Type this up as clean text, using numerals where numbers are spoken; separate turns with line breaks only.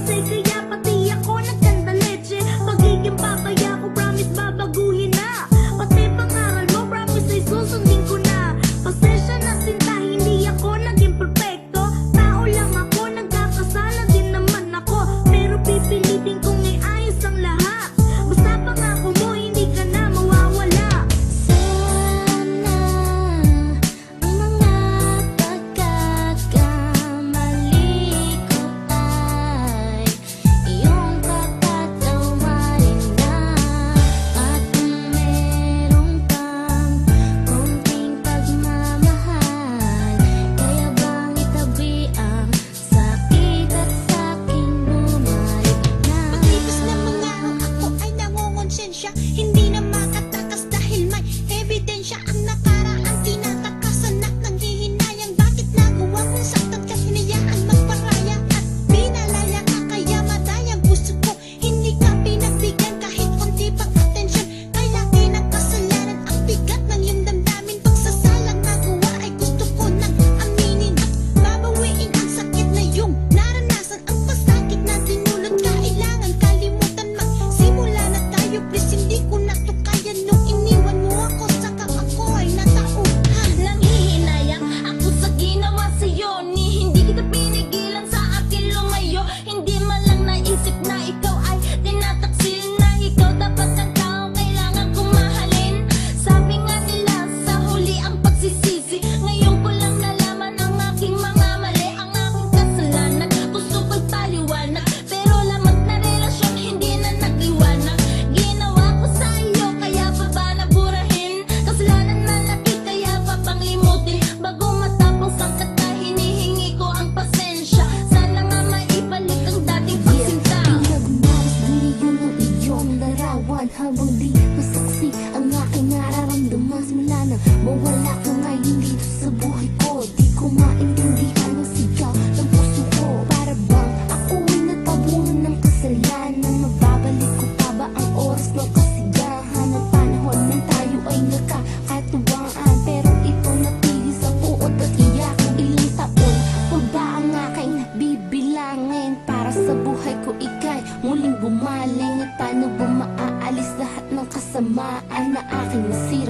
kasi kaya pati ako nagkanda leche. Pagiging papaya ko, promise babaguhin na. Pati pangaral mo, promise ay susundin ko na. Pasensya na sinta, hindi ako naging perfecto. Tao lang ako, nagkakasala din naman ako. Pero pipilitin kong iayos ang lahat. Basta pangako mo, hindi ka na mawawala.
Sana ang mga pagkakamali ko ay iyong patatawarin na. At kung meron kang konting pagmamahal, kaya bang itabi ang sakit at sa'king bumalik na.
Pagkipis ng mga ako ay nangongonsensya, hindi na makatakas dahil may ebidensya. Ang nakaraan tinatakasan na nanghihinayang. Bakit nagawa kong saktan ka, hinayaan magparaya at pinalaya ka, kaya madayang puso ko. Hindi ka pinagbigyan kahit konti pang atensyon. Kay laki ng kasalanan, ang bigat ng iyong damdamin. Pagsasalang nagawa ay gusto ko nang aminin at babawiin ang sakit na iyong naranasan. Ang pasakit na dinulot, kailangan kalimutan. Magsimula na tayo, please, hindi ko na to kaya. Nung iniwan mo ako, saka ako ay natauhan.
Nanghihinayang ako sa ginawa sa'yo, ni hindi kita pinigilan sa akin lumayo. Hindi man lang naisip na ikaw ay tinataksil, na ikaw dapat ang taong kailangan kong mahalin. Sabi nga nila sa huli ang pagsisisi, ngayon ko lang nalaman ang aking mga mali, ang aking kasalanan. Gusto ko'y paliwanag, pero lamang na relasyon hindi na nagliwanag. Ginawa ko sa iyo, kaya pa ba naburahin? Kasalanan na laki, kaya pa bang limutin? Bago matapos ang kata, hinihingi ko ang pasensya. Sana nga maibalik ang dating pagsinta.
Pinagmalas diniyon ang iyong larawan, habang di masaksi ang aking nararamdaman. Simula na mawala ka ngayon dito sa buhay ko, di ko maintindihan ang sigaw ng puso ko. Para bang ako ay natabunan ng kasalanan? Mababalik ko pa ba ang oras ng kasigahan? At panahon nang tayo ay nagkakatuwaan, pero ito natigil sa puot at iyak. Ilang taon pa ba ang aking bibilangin para sa buhay ko ika'y muling bumaling? At paano ba maaalis lahat ng kasamaan na aking nasira?